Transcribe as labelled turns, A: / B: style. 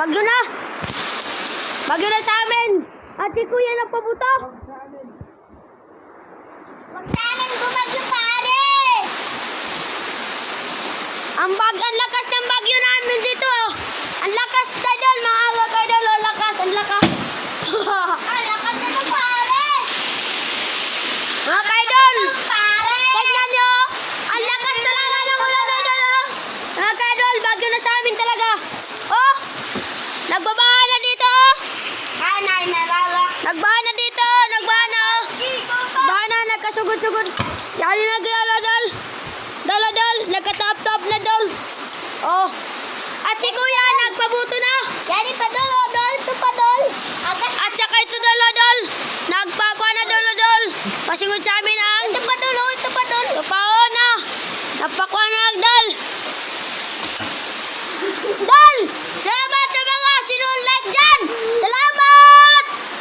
A: Bagyo na. Bagyo na sa amin. At si Kuya nagpabuto.
B: Wag sa amin bumagyo, pare!
A: Ang lakas ng bagyo namin dito. Ang lakas, Idol. Mga Idol. Ang lakas, ang lakas.
B: Ang lakas na pare!
A: Mga Idol.
B: Pare!
A: Tignan nyo. Ang lakas talaga ng ulan, Idol. Mga Idol, bagyo na sa amin talaga. Oh, nagbabaha na dito. Oh.
B: Hanay nalala.
A: Nagbaha na dito. Nagbaha na. Oh. Baha na, nagkasugod-sugod. Yali na gala, Dol. Dol. Nagkatap-tap na, Dol. Oh. At si Kuya, nagpabuto na.
B: Yani pa dol, oh, dol. Ito pa dol. Agas.
A: At saka ito, Dol. Nagpakwa na, Dol. Pasigod sa amin ang...
B: Ito pa dol, oh. Ito pa dol.
A: Tupao na. Napakwa na, Dol. Dol! Sama